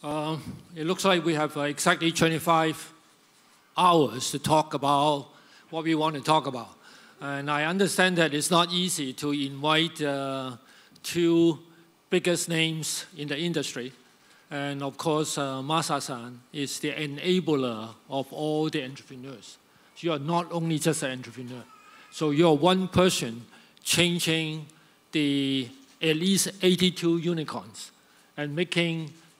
It looks like we have exactly 25 hours to talk about what we want to talk about. And I understand that it's not easy to invite two biggest names in the industry. And of course, Masa-san is the enabler of all the entrepreneurs. You are not only just an entrepreneur. So you're one person changing at least 82 unicorns and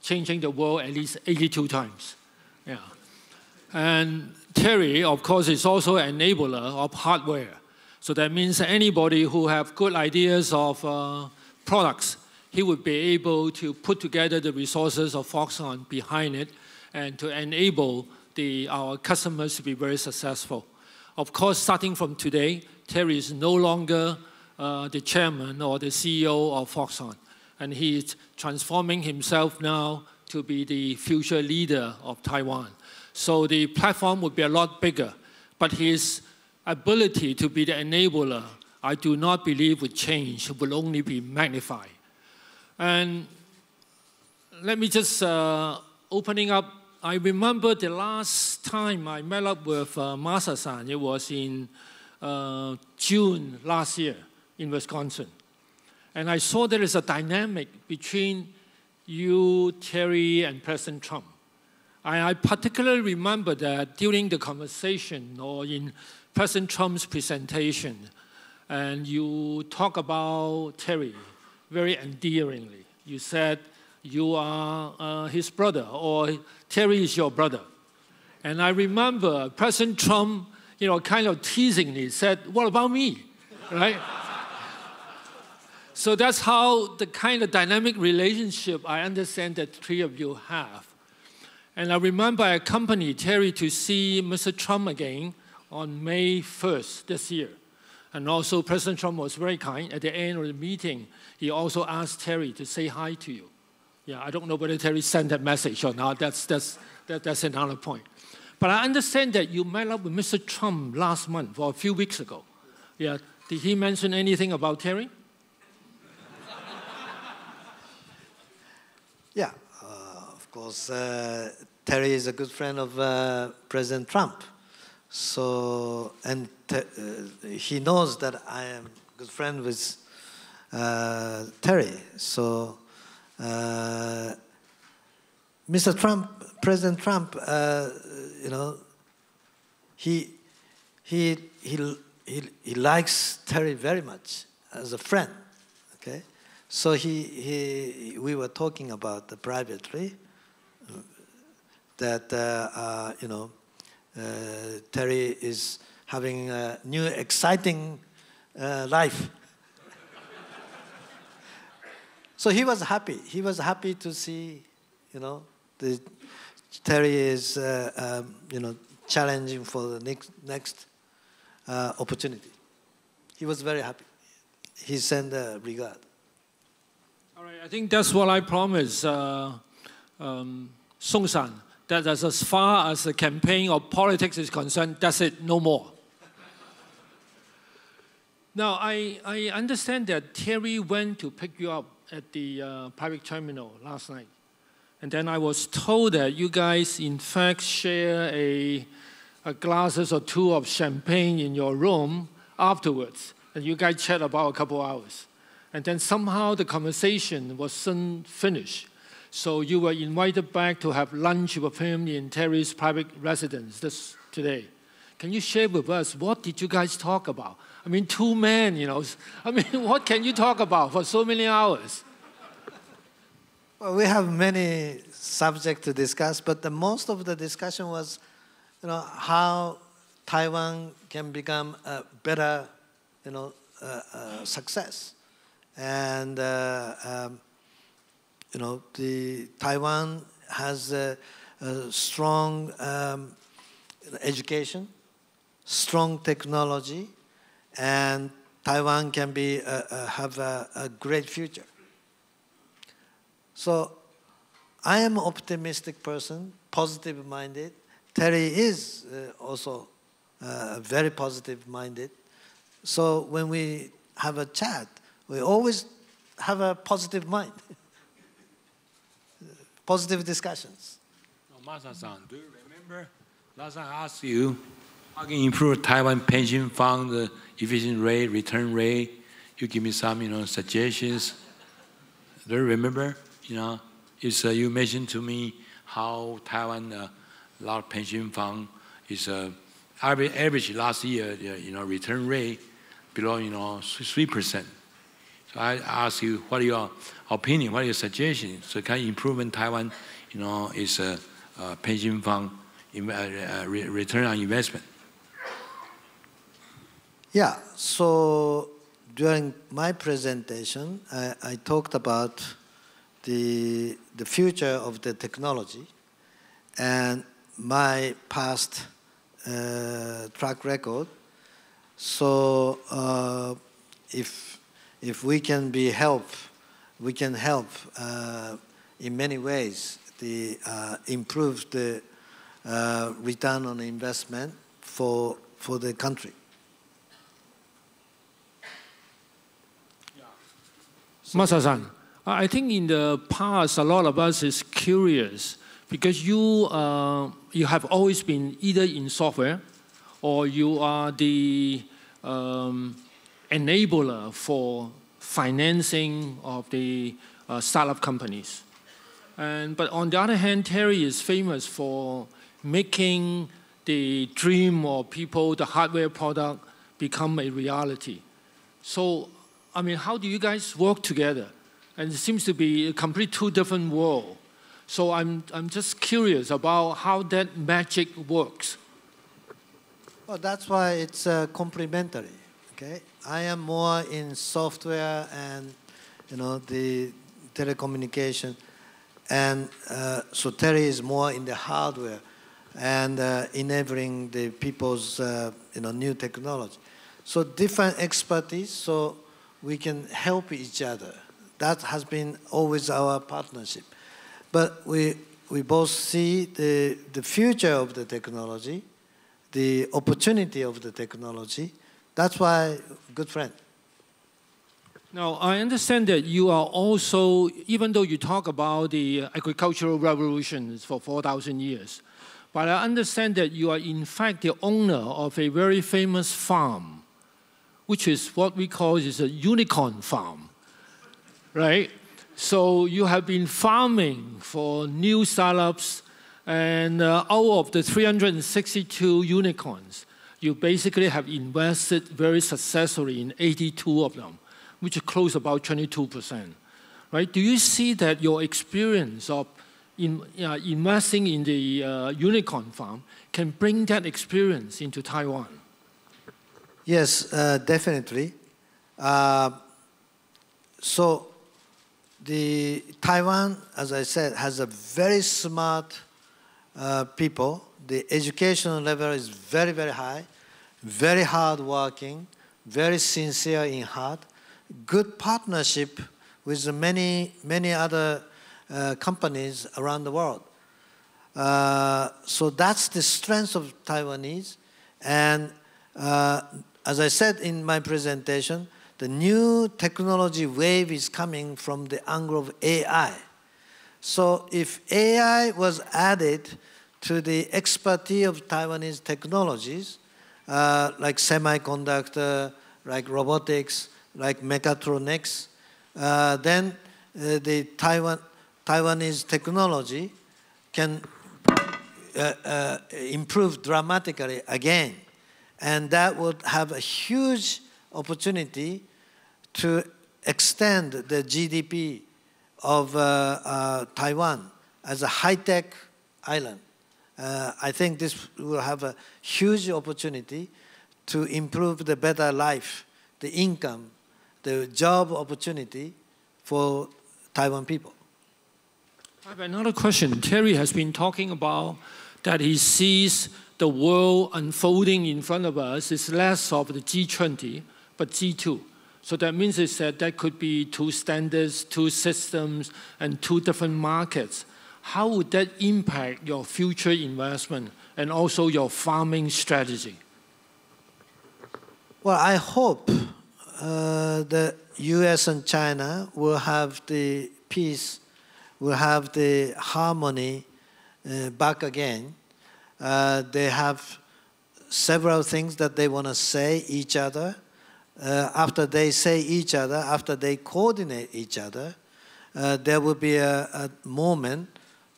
changing the world at least 82 times. Yeah. And Terry, of course, is also an enabler of hardware. So that means anybody who have good ideas of products, he would be able to put together the resources of Foxconn behind it and to enable our customers to be very successful. Of course, starting from today, Terry is no longer the chairman or the CEO of Foxconn. And he is transforming himself now to be the future leader of Taiwan. So the platform would be a lot bigger. But his ability to be the enabler, I do not believe would change, will only be magnified. And let me just opening up. I remember the last time I met up with Masa-san, it was in June last year in Wisconsin. And I saw there is a dynamic between you, Terry, and President Trump. I particularly remember that during the conversation or in President Trump's presentation, and you talk about Terry very endearingly. You said you are his brother, or Terry is your brother. And I remember President Trump, kind of teasingly said, "What about me?" Right? So that's how the kind of dynamic relationship I understand that the three of you have. And I remember I accompanied Terry to see Mr. Trump again on May 1st this year. And also President Trump was very kind. At the end of the meeting, he also asked Terry to say hi to you. Yeah, I don't know whether Terry sent that message or not. That's another point. But I understand that you met up with Mr. Trump last month or a few weeks ago. Yeah, did he mention anything about Terry? Yeah, of course, Terry is a good friend of President Trump. So, and he knows that I am a good friend with Terry. So, Mr. Trump, President Trump, he likes Terry very much as a friend. Okay. So we were talking about privately that Terry is having a new exciting life. So he was happy. He was happy to see, Terry is challenging for the next opportunity. He was very happy. He sent a regard. All right, I think that's what I promised Song-san, that as far as the campaign or politics is concerned, that's it, no more. Now, I understand that Terry went to pick you up at the private terminal last night. And then I was told that you guys, in fact, share a glasses or two of champagne in your room afterwards. And you guys chat about a couple hours. And then somehow the conversation wasn't finished. So you were invited back to have lunch with him in Terry's private residence today. Can you share with us, what did you guys talk about? I mean, two men, what can you talk about for so many hours? Well, we have many subjects to discuss, but the most of the discussion was, how Taiwan can become a better, success. And, Taiwan has a strong education, strong technology, and Taiwan can have a great future. So I am an optimistic person, positive-minded. Terry is also very positive-minded. So when we have a chat, we always have a positive mind. positive discussions. Masa-san, do you remember last time I asked you how can you improve Taiwan pension fund the efficient rate, return rate? You give me some, suggestions. Do you remember? You mentioned to me how Taiwan, a lot of pension fund is average last year, return rate below, 3%. So I ask you, what are your opinion? What are your suggestions? So can you improve in Taiwan, is a pension fund return on investment? Yeah, so during my presentation, I talked about the future of the technology and my past track record. So if we can we can help in many ways improve the return on investment for the country. Masa-san, I think in the past, a lot of us is curious because you have always been either in software or you are the enabler for financing of the startup companies. But on the other hand, Terry is famous for making the dream of people, the hardware product, become a reality. So, I mean, how do you guys work together? And it seems to be a complete two different worlds. So I'm just curious about how that magic works. Well, that's why it's complementary. Okay, I am more in software and the telecommunication, and so Terry is more in the hardware and enabling the people's new technology. So different expertise, so we can help each other. That has been always our partnership. But we both see the future of the technology, the opportunity of the technology. That's why good friend. Now, I understand that you are also, even though you talk about the agricultural revolutions for 4,000 years, but I understand that you are in fact the owner of a very famous farm, which is what we call is a unicorn farm, right? So you have been farming for new startups, and out of the 362 unicorns, you basically have invested very successfully in 82 of them, which is close about 22%, right? Do you see that your experience of investing in the unicorn farm can bring that experience into Taiwan? Yes, definitely. So the Taiwan, as I said, has a very smart people. The education level is very, very high, very hardworking, very sincere in heart, good partnership with many, many other companies around the world. So that's the strength of Taiwanese. And as I said in my presentation, the new technology wave is coming from the angle of AI. So if AI was added to the expertise of Taiwanese technologies, like semiconductor, like robotics, like mechatronics, then the Taiwanese technology can improve dramatically again. And that would have a huge opportunity to extend the GDP of Taiwan as a high-tech island. I think this will have a huge opportunity to improve the better life, the income, the job opportunity for Taiwan people. I have another question. Terry has been talking about that he sees the world unfolding in front of us is less of the G20, but G2. So that means that could be two standards, two systems, and two different markets. How would that impact your future investment and also your farming strategy? Well, I hope the US and China will have the peace will have the harmony back again. They have several things that they want to say each other. After they say each other, after they coordinate each other, there will be a moment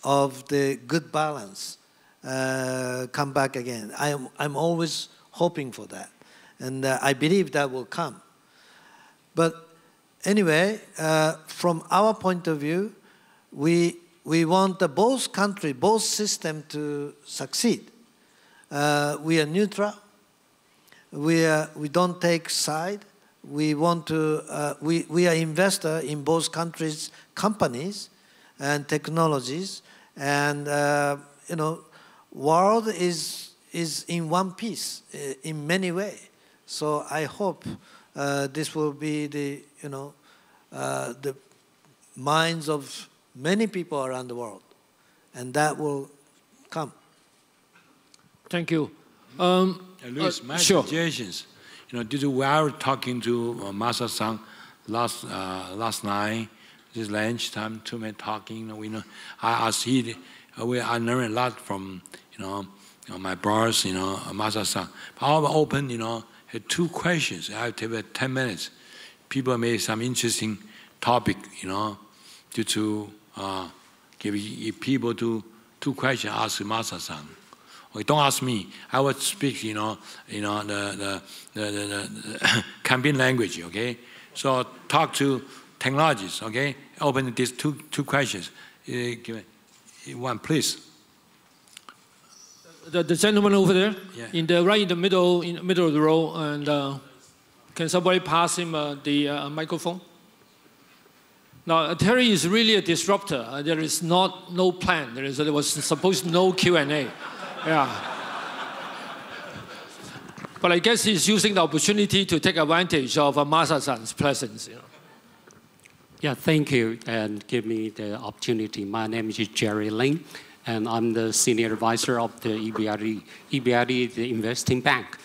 of the good balance come back again. I'm always hoping for that. And I believe that will come. But anyway, from our point of view, we want both countries, both systems to succeed. We are neutral. We don't take side. We want to. We are investor in both countries' companies and technologies, and world is in one piece in many ways. So I hope this will be the minds of many people around the world, and that will come. Thank you. Luis, my sure. suggestions. Due to we are talking to Masa-san last night, this lunchtime, two men talking. I learned a lot from my brothers, Masa-san. I'll open, two questions. I have 10 minutes. People made some interesting topic, due to give people two questions. Ask Masa-san. Don't ask me. I would speak, the campaign language. Okay. So talk to technologies. Okay. Open these two questions. Give one, please. The gentleman over there, yeah. Right in the middle of the row, and can somebody pass him the microphone? Now, Terry is really a disruptor. There is no plan. There was supposed no Q&A. Yeah. But I guess he's using the opportunity to take advantage of Masa-san's presence. Yeah, thank you, and give me the opportunity. My name is Jerry Lin, and I'm the senior advisor of the EBRD, the investing bank.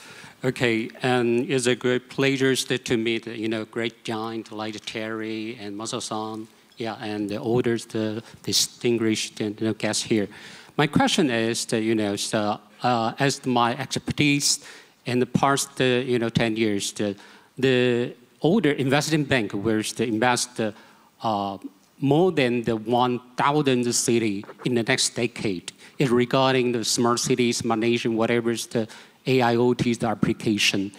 Okay, and it's a great pleasure to meet, great giant like Terry and Masa-san, and the others, the distinguished guests here. My question is that, as my expertise in the past, 10 years, the older investing bank where they invest more than the 1,000 city in the next decade is regarding the smart cities, smart nation, whatever is the AIoT, the application.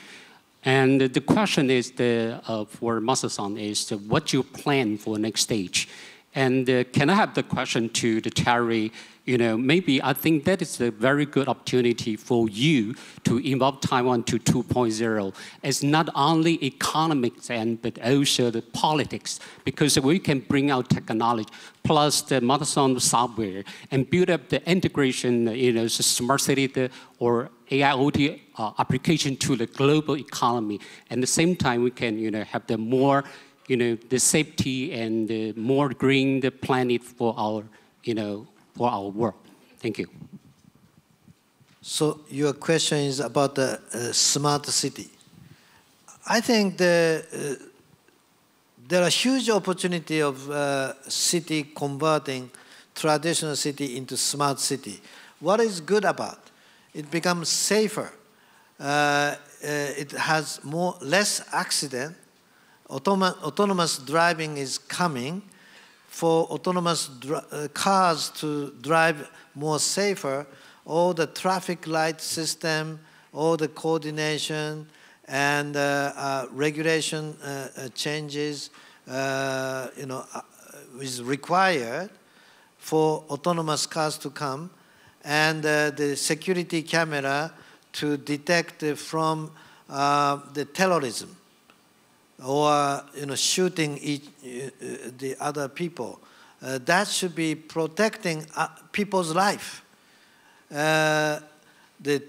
And the question is for Masa-san is what's your plan for next stage? And can I have the question to the Terry? Maybe I think that is a very good opportunity for you to involve Taiwan to 2.0. It's not only economics but also the politics, because we can bring out technology plus the Masa-san software and build up the integration, smart city or AIoT application to the global economy. And at the same time, we can, have the more, the safety and the more green the planet for our, for our world. Thank you. So your question is about the smart city. I think there are huge opportunity of city converting traditional city into smart city. What is good about? It becomes safer. It has less accident. Autonomous driving is coming. For autonomous cars to drive more safer, all the traffic light system, all the coordination and regulation changes, is required for autonomous cars to come, and the security camera to detect from the terrorism, or shooting the other people. That should be protecting people's life. The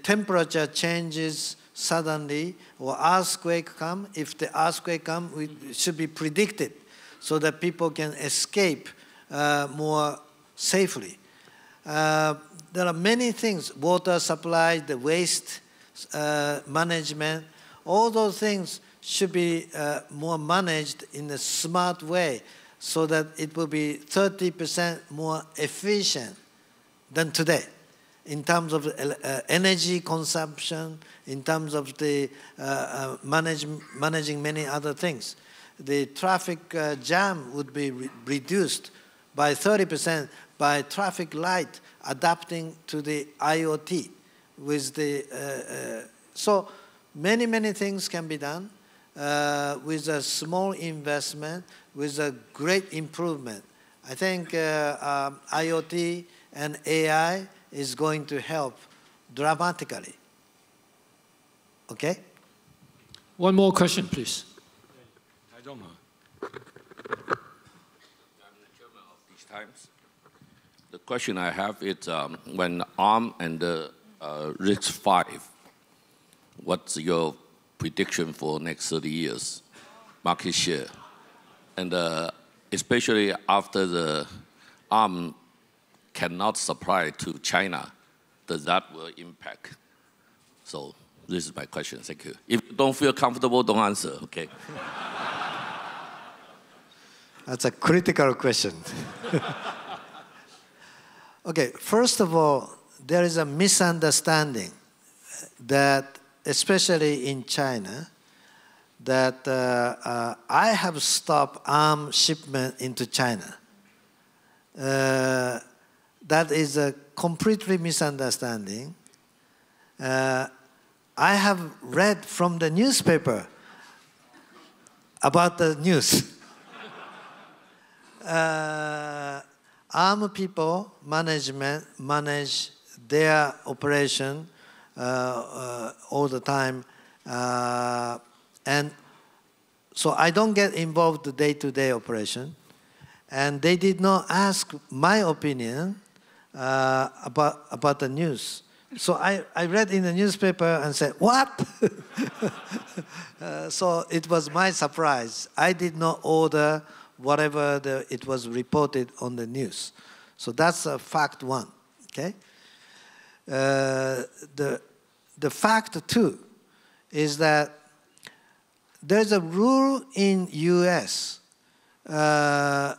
temperature changes suddenly, or earthquake come. If the earthquake come, it should be predicted so that people can escape more safely. There are many things: water supply, the waste management. All those things should be more managed in a smart way. so that it will be 30% more efficient than today in terms of energy consumption, in terms of the managing many other things. The traffic jam would be reduced by 30% by traffic light adapting to the IoT with the, so many things can be done with a small investment, with a great improvement. I think IoT and AI is going to help dramatically. Okay? One more question, please. I'm the chairman of DIGITIMES. The question I have is when ARM and the RISC-V, what's your prediction for next 30 years market share? And especially after the ARM cannot supply to China, does that will impact? So this is my question. Thank you. If you don't feel comfortable, don't answer, okay? That's a critical question. Okay, first of all, there is a misunderstanding that, especially in China, that I have stopped ARM shipment into China. That is a completely misunderstanding. I have read from the newspaper about the news. ARM people, management, manage their operation all the time. And so I don't get involved in the day-to-day operation. And they did not ask my opinion about the news. So I read in the newspaper and said, what? So it was my surprise. I did not order whatever it was reported on the news. So that's fact one, okay? The fact two is that there's a rule in US by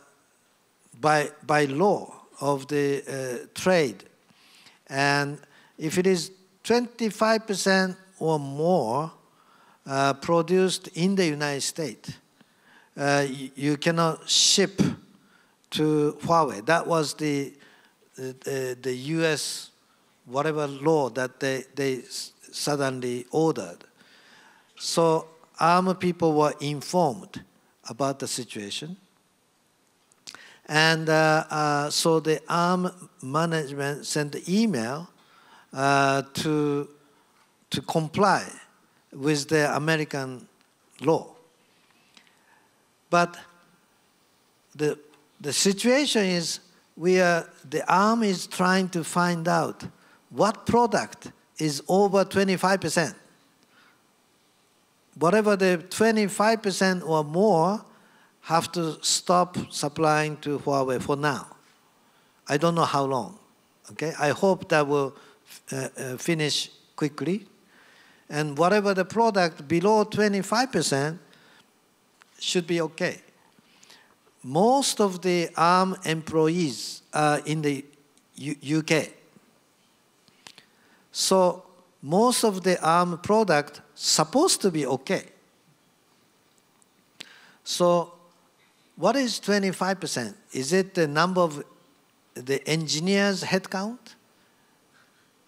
law of the trade, and if it is 25% or more produced in the United States, you cannot ship to Huawei. That was the US whatever law that they suddenly ordered. So ARM people were informed about the situation. And so the ARM management sent the email to comply with the American law. But the situation is the ARM is trying to find out what product is over 25%. Whatever the 25% or more have to stop supplying to Huawei for now. I don't know how long. Okay, I hope that will finish quickly. And whatever the product below 25% should be okay. Most of the ARM employees are in the UK. So most of the ARM product supposed to be okay. So what is 25%? Is it the number of the engineers' headcount?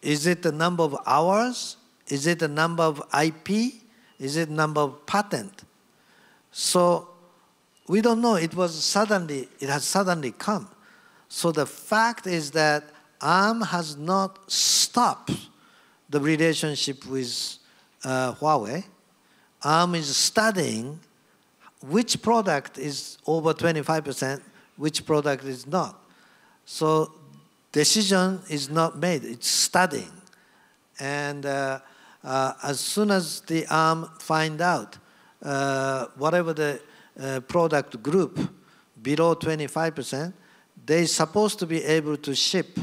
Is it the number of hours? Is it the number of IP? Is it the number of patent? So we don't know. It has suddenly come. So the fact is that ARM has not stopped the relationship with Huawei. ARM is studying which product is over 25%, which product is not. So decision is not made, it's studying. And as soon as the ARM find out whatever the product group below 25%, they're supposed to be able to ship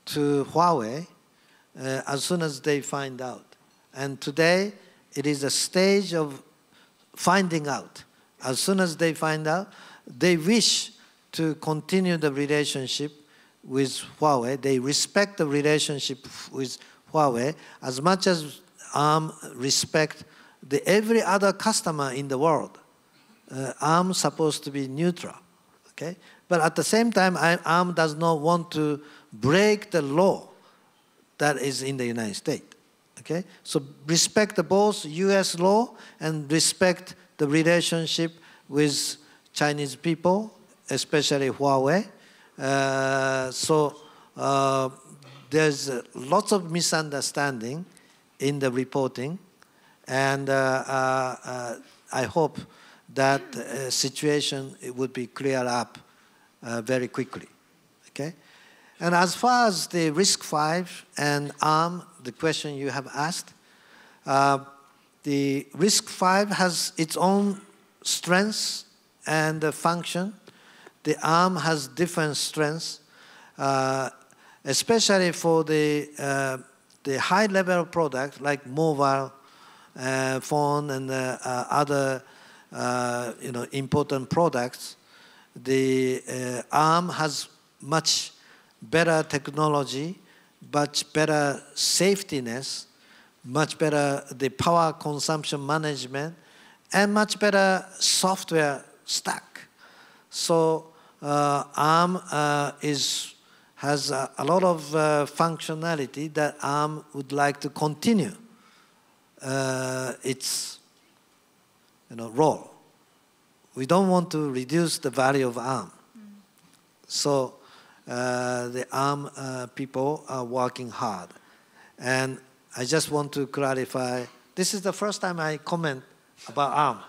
to Huawei as soon as they find out. And today, it is a stage of finding out. As soon as they find out, they wish to continue the relationship with Huawei. They respect the relationship with Huawei as much as ARM respect every other customer in the world. ARM is supposed to be neutral, okay? But at the same time, ARM does not want to break the law that is in the United States, okay? So respect both US law and respect the relationship with Chinese people, especially Huawei. There's lots of misunderstanding in the reporting, and I hope that situation would be cleared up very quickly, okay? And as far as the RISC-V and ARM, the question you have asked, the RISC-V has its own strengths and function. The ARM has different strengths, especially for the high-level product like mobile phone and other important products. The ARM has much better technology, much better safetiness, much better the power consumption management, and much better software stack. So ARM has a lot of functionality that ARM would like to continue its role. We don't want to reduce the value of ARM. So the ARM people are working hard. And I just want to clarify, this is the first time I comment about ARM.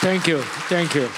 Thank you.